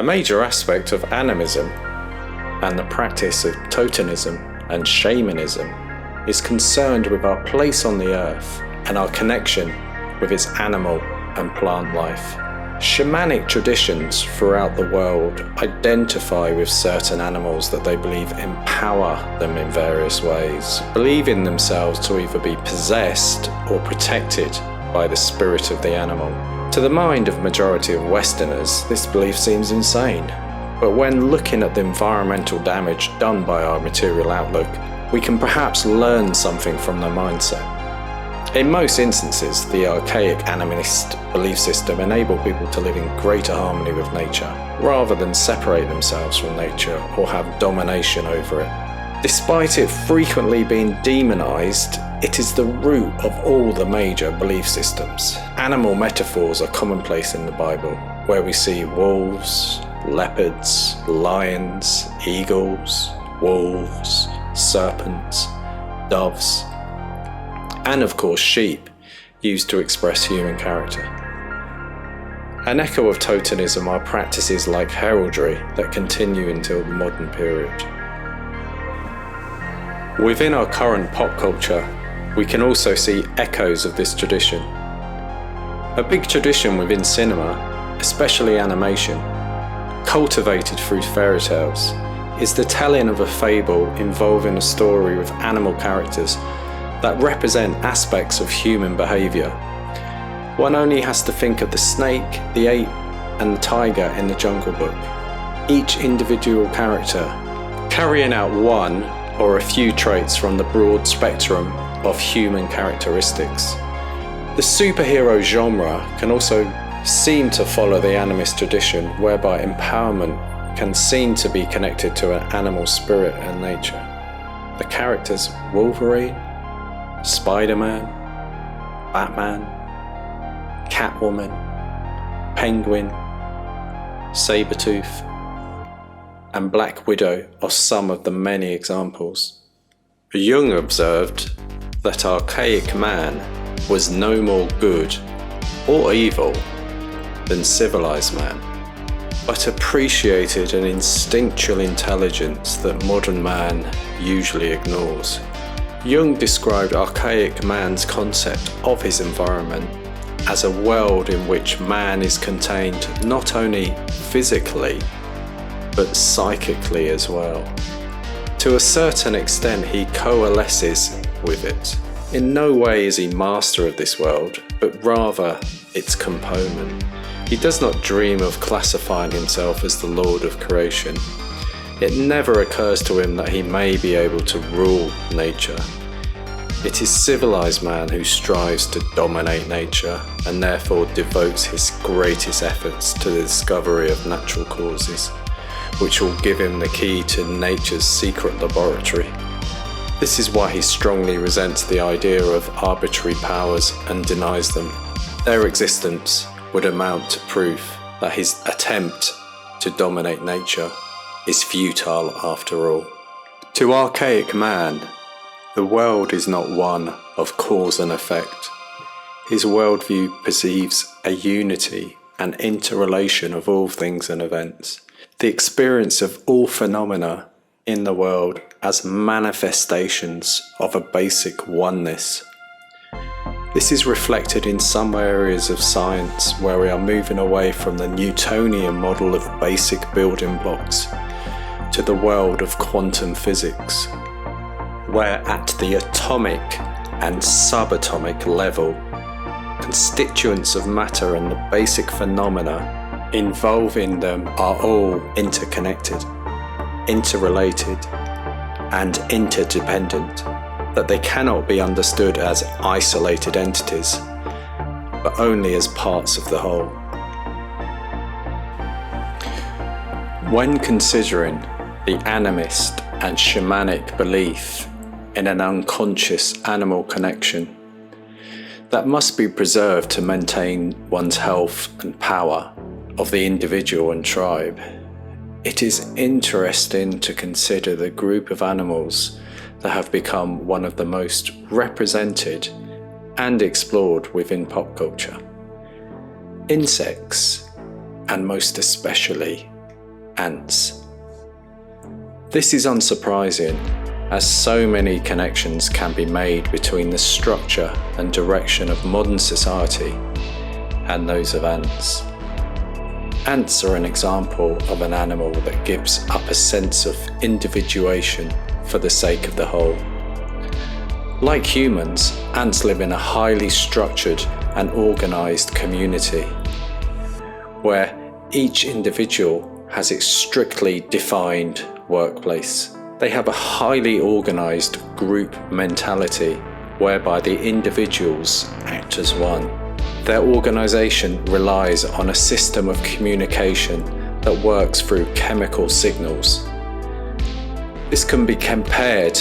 A major aspect of animism and the practice of totemism and shamanism is concerned with our place on the earth and our connection with its animal and plant life. Shamanic traditions throughout the world identify with certain animals that they believe empower them in various ways, believing themselves to either be possessed or protected by the spirit of the animal. To the mind of majority of Westerners, this belief seems insane. But when looking at the environmental damage done by our material outlook, we can perhaps learn something from their mindset. In most instances, the archaic animist belief system enabled people to live in greater harmony with nature, rather than separate themselves from nature or have domination over it. Despite it frequently being demonized, it is the root of all the major belief systems. Animal metaphors are commonplace in the Bible, where we see wolves, leopards, lions, eagles, wolves, serpents, doves, and of course sheep, used to express human character. An echo of totemism are practices like heraldry that continue until the modern period. Within our current pop culture, we can also see echoes of this tradition. A big tradition within cinema, especially animation, cultivated through fairy tales, is the telling of a fable involving a story with animal characters that represent aspects of human behaviour. One only has to think of the snake, the ape, and the tiger in the Jungle Book, each individual character carrying out one or a few traits from the broad spectrum of human characteristics. The superhero genre can also seem to follow the animist tradition, whereby empowerment can seem to be connected to an animal spirit and nature. The characters Wolverine, Spider-Man, Batman, Catwoman, Penguin, Sabretooth, and Black Widow are some of the many examples. Jung observed that archaic man was no more good or evil than civilized man, but appreciated an instinctual intelligence that modern man usually ignores. Jung described archaic man's concept of his environment as a world in which man is contained not only physically, but psychically as well. To a certain extent, he coalesces with it. In no way is he master of this world, but rather its component. He does not dream of classifying himself as the Lord of creation. It never occurs to him that he may be able to rule nature. It is civilized man who strives to dominate nature and therefore devotes his greatest efforts to the discovery of natural causes, which will give him the key to nature's secret laboratory. This is why he strongly resents the idea of arbitrary powers and denies them. Their existence would amount to proof that his attempt to dominate nature is futile after all. To archaic man, the world is not one of cause and effect. His worldview perceives a unity and interrelation of all things and events, the experience of all phenomena in the world as manifestations of a basic oneness. This is reflected in some areas of science where we are moving away from the Newtonian model of basic building blocks to the world of quantum physics, where at the atomic and subatomic level, constituents of matter and the basic phenomena involving them are all interconnected, interrelated, and interdependent, that they cannot be understood as isolated entities, but only as parts of the whole. When considering the animist and shamanic belief in an unconscious animal connection that must be preserved to maintain one's health and power of the individual and tribe, it is interesting to consider the group of animals that have become one of the most represented and explored within pop culture. Insects, and most especially ants. This is unsurprising, as so many connections can be made between the structure and direction of modern society and those of ants. Ants are an example of an animal that gives up a sense of individuation for the sake of the whole. Like humans, ants live in a highly structured and organised community, where each individual has its strictly defined workplace. They have a highly organised group mentality whereby the individuals act as one. Their organisation relies on a system of communication that works through chemical signals. This can be compared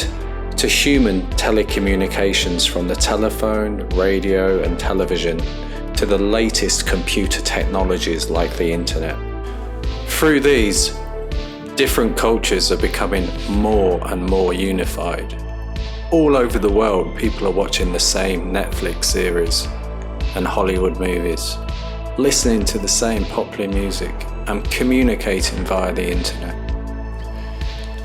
to human telecommunications, from the telephone, radio and television to the latest computer technologies like the internet. Through these, different cultures are becoming more and more unified. All over the world, people are watching the same Netflix series and Hollywood movies, listening to the same popular music and communicating via the internet.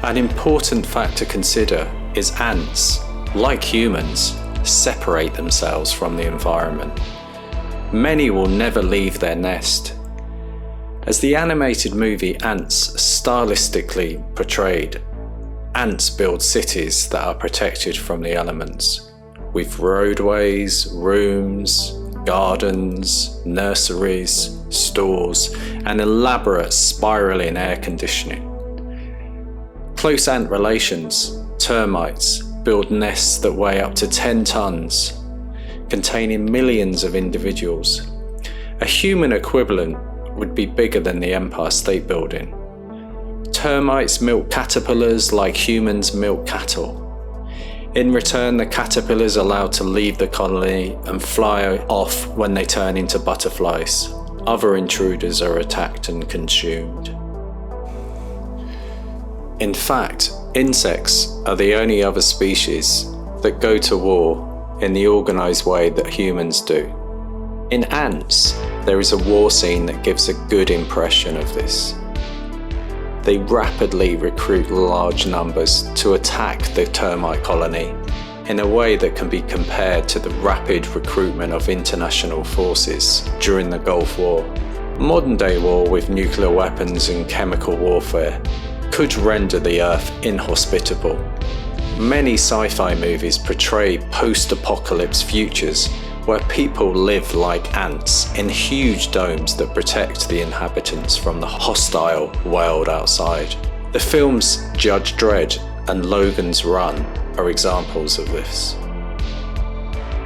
An important fact to consider is ants, like humans, separate themselves from the environment. Many will never leave their nest. As the animated movie Ants stylistically portrayed, ants build cities that are protected from the elements, with roadways, rooms, gardens, nurseries, stores, and elaborate spiraling air conditioning. Close ant relations, termites, build nests that weigh up to 10 tons, containing millions of individuals. A human equivalent would be bigger than the Empire State Building. Termites milk caterpillars like humans milk cattle. In return, the caterpillars are allowed to leave the colony and fly off when they turn into butterflies. Other intruders are attacked and consumed. In fact, insects are the only other species that go to war in the organised way that humans do. In ants, there is a war scene that gives a good impression of this. They rapidly recruit large numbers to attack the termite colony in a way that can be compared to the rapid recruitment of international forces during the Gulf War. Modern day war with nuclear weapons and chemical warfare could render the Earth inhospitable. Many sci-fi movies portray post-apocalypse futures where people live like ants in huge domes that protect the inhabitants from the hostile world outside. The films Judge Dredd and Logan's Run are examples of this.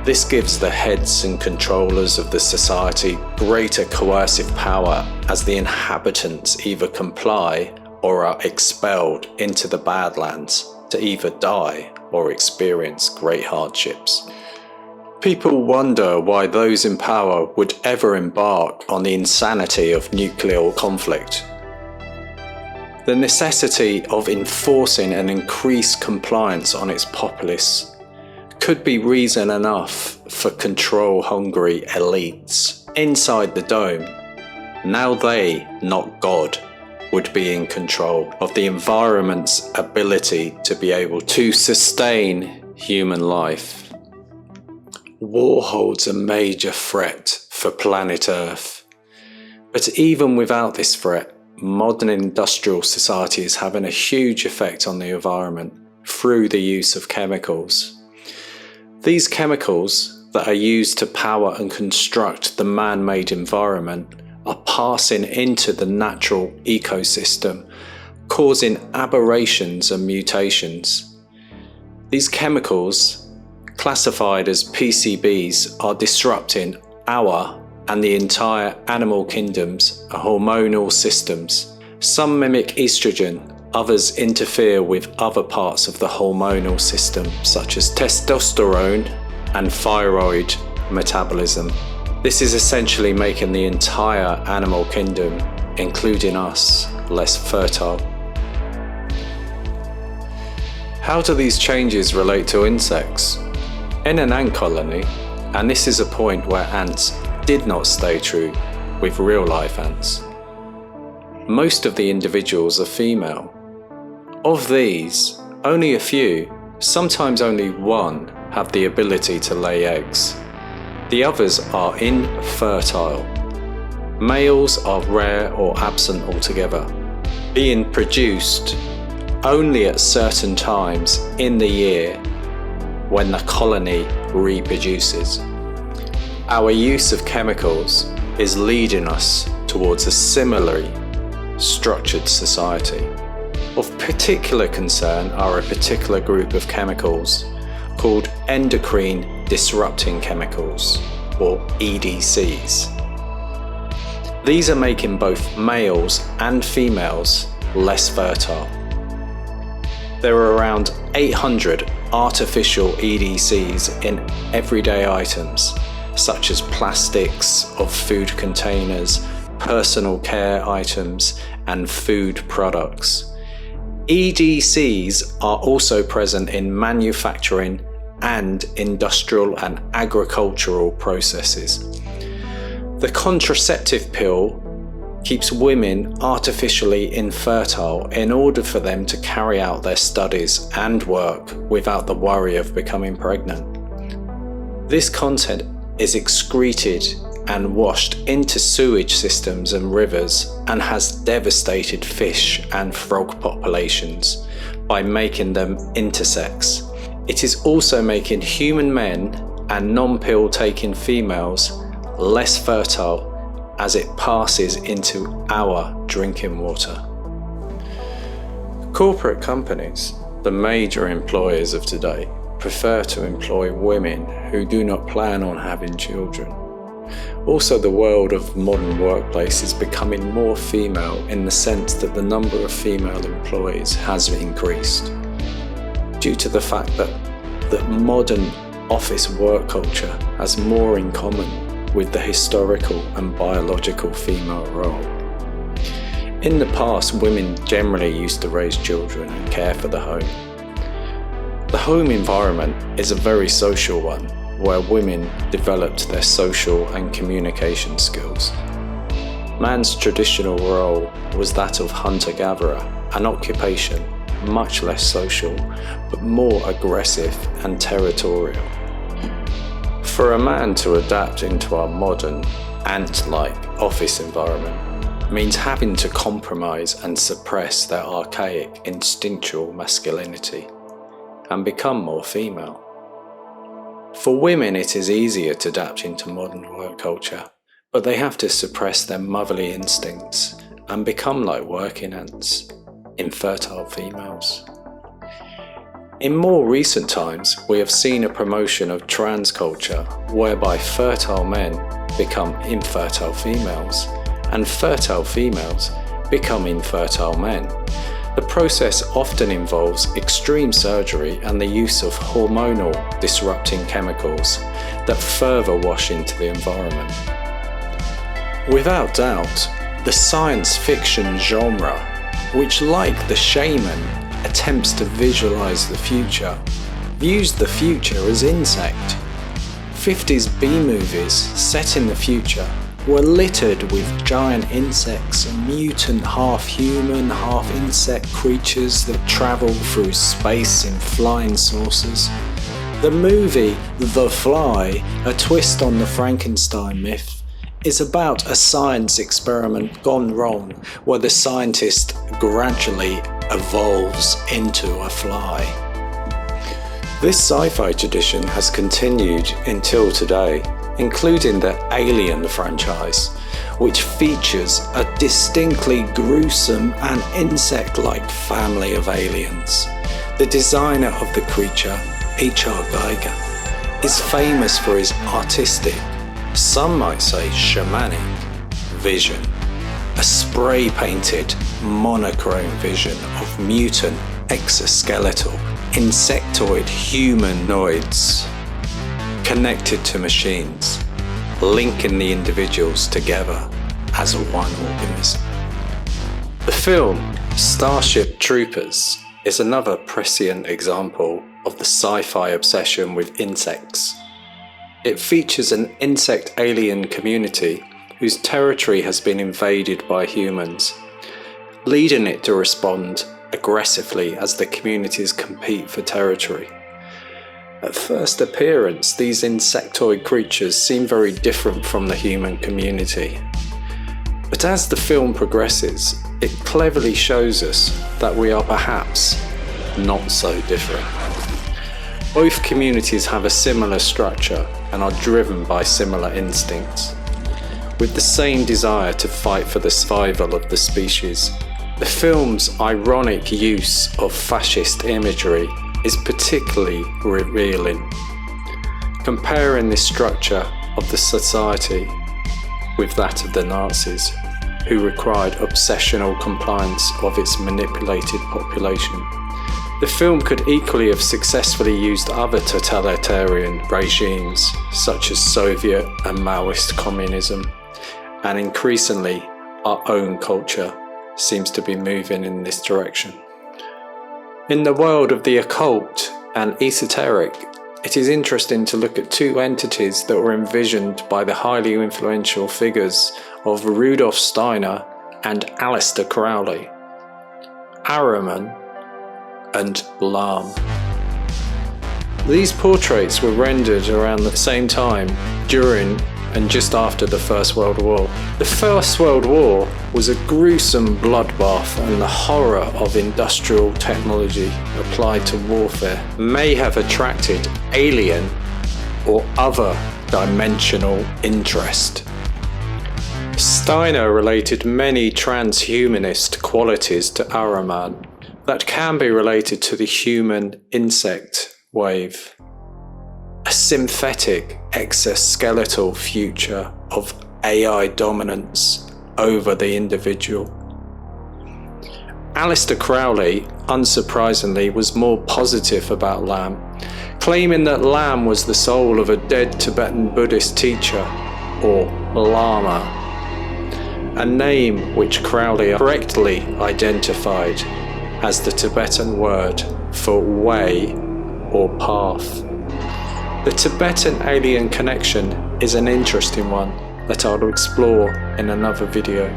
This gives the heads and controllers of the society greater coercive power, as the inhabitants either comply or are expelled into the Badlands to either die or experience great hardships. People wonder why those in power would ever embark on the insanity of nuclear conflict. The necessity of enforcing an increased compliance on its populace could be reason enough for control-hungry elites inside the dome. Now they, not God, would be in control of the environment's ability to be able to sustain human life. War holds a major threat for planet Earth. But even without this threat, modern industrial society is having a huge effect on the environment through the use of chemicals. These chemicals that are used to power and construct the man-made environment are passing into the natural ecosystem, causing aberrations and mutations. These chemicals, classified as PCBs, are disrupting our and the entire animal kingdom's hormonal systems. Some mimic estrogen, others interfere with other parts of the hormonal system, such as testosterone and thyroid metabolism. This is essentially making the entire animal kingdom, including us, less fertile. How do these changes relate to insects? In an ant colony, and this is a point where ants did not stay true with real-life ants, Most of the individuals are female. Of these, only a few, sometimes only one, have the ability to lay eggs. The others are infertile. Males are rare or absent altogether, being produced only at certain times in the year when the colony reproduces. Our use of chemicals is leading us towards a similarly structured society. Of particular concern are a particular group of chemicals called endocrine disrupting chemicals, or EDCs. These are making both males and females less fertile. There are around 800 artificial EDCs in everyday items, such as plastics of food containers, personal care items, and food products. EDCs are also present in manufacturing and industrial and agricultural processes. The contraceptive pill keeps women artificially infertile in order for them to carry out their studies and work without the worry of becoming pregnant. This content is excreted and washed into sewage systems and rivers and has devastated fish and frog populations by making them intersex. It is also making human men and non-pill taking females less fertile as it passes into our drinking water. Corporate companies, the major employers of today, prefer to employ women who do not plan on having children. Also, the world of modern workplace is becoming more female in the sense that the number of female employees has increased, due to the fact that modern office work culture has more in common with the historical and biological female role. In the past, women generally used to raise children and care for the home. The home environment is a very social one, where women developed their social and communication skills. Man's traditional role was that of hunter-gatherer, an occupation much less social, but more aggressive and territorial. For a man to adapt into our modern, ant-like office environment means having to compromise and suppress their archaic instinctual masculinity and become more female. For women, it is easier to adapt into modern work culture, but they have to suppress their motherly instincts and become like working ants, infertile females. In more recent times, we have seen a promotion of trans culture whereby fertile men become infertile females and fertile females become infertile men. The process often involves extreme surgery and the use of hormonal disrupting chemicals that further wash into the environment. Without doubt, the science fiction genre, which like The Shaman attempts to visualize the future, views the future as insect. 50s B-movies set in the future were littered with giant insects and mutant half-human, half-insect creatures that travel through space in flying saucers. The movie The Fly, a twist on the Frankenstein myth, is about a science experiment gone wrong where the scientist gradually evolves into a fly. This sci-fi tradition has continued until today, including the Alien franchise, which features a distinctly gruesome and insect-like family of aliens. The designer of the creature, H.R. Giger, is famous for his artistic, some might say shamanic, vision. A spray-painted, monochrome vision of mutant, exoskeletal, insectoid humanoids connected to machines, linking the individuals together as one organism. The film Starship Troopers is another prescient example of the sci-fi obsession with insects. It features an insect alien community whose territory has been invaded by humans. leading it to respond aggressively as the communities compete for territory. At first appearance, these insectoid creatures seem very different from the human community. But as the film progresses, it cleverly shows us that we are perhaps not so different. Both communities have a similar structure and are driven by similar instincts, with the same desire to fight for the survival of the species. The film's ironic use of fascist imagery is particularly revealing, comparing the structure of the society with that of the Nazis, who required obsessional compliance of its manipulated population. The film could equally have successfully used other totalitarian regimes, such as Soviet and Maoist communism, and increasingly our own culture seems to be moving in this direction. In the world of the occult and esoteric, it is interesting to look at two entities that were envisioned by the highly influential figures of Rudolf Steiner and Aleister Crowley: Ahriman and Lam. These portraits were rendered around the same time, during and just after the First World War. The First World War was a gruesome bloodbath, and the horror of industrial technology applied to warfare may have attracted alien or other dimensional interest. Steiner related many transhumanist qualities to Ahriman that can be related to the human insect wave, a synthetic exoskeletal future of AI dominance over the individual. Aleister Crowley, unsurprisingly, was more positive about Lam, claiming that Lam was the soul of a dead Tibetan Buddhist teacher, or Lama, a name which Crowley correctly identified as the Tibetan word for way or path. The Tibetan alien connection is an interesting one that I'll explore in another video.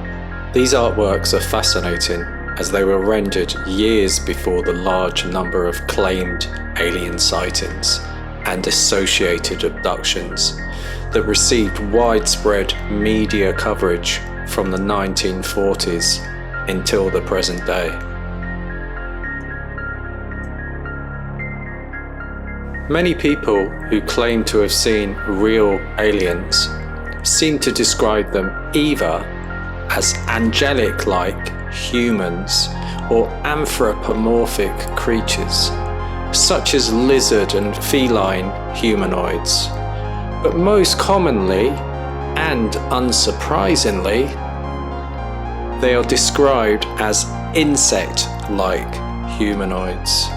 These artworks are fascinating as they were rendered years before the large number of claimed alien sightings and associated abductions that received widespread media coverage from the 1940s until the present day. Many people who claim to have seen real aliens seem to describe them either as angelic-like humans or anthropomorphic creatures, such as lizard and feline humanoids. But most commonly, and unsurprisingly, they are described as insect-like humanoids.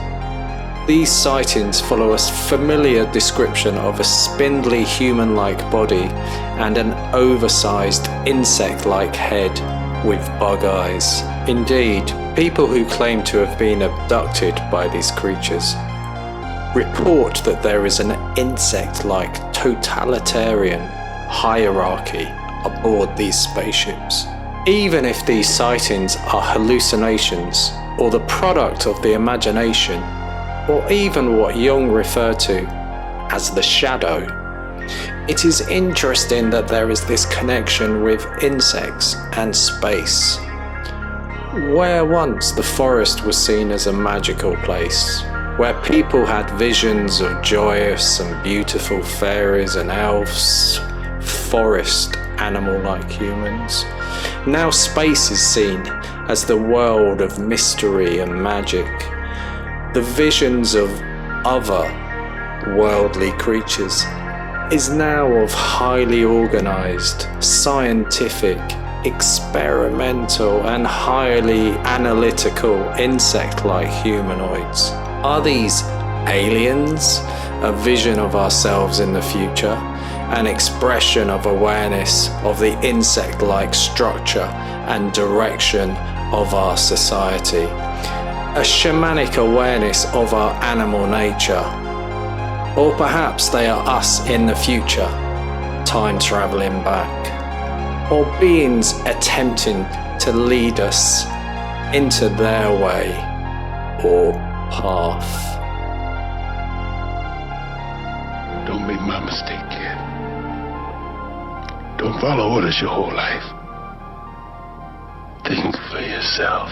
These sightings follow a familiar description of a spindly human-like body and an oversized insect-like head with bug eyes. Indeed, people who claim to have been abducted by these creatures report that there is an insect-like totalitarian hierarchy aboard these spaceships. Even if these sightings are hallucinations or the product of the imagination, or even what Jung referred to as the shadow, it is interesting that there is this connection with insects and space. Where once the forest was seen as a magical place, where people had visions of joyous and beautiful fairies and elves, forest animal-like humans, now space is seen as the world of mystery and magic. The visions of other worldly creatures is now of highly organized, scientific, experimental and highly analytical insect-like humanoids. Are these aliens a vision of ourselves in the future, an expression of awareness of the insect-like structure and direction of our society? A shamanic awareness of our animal nature? Or perhaps they are us in the future, time traveling back, or beings attempting to lead us into their way or path. Don't make my mistake, kid. Don't follow orders your whole life. Think for yourself.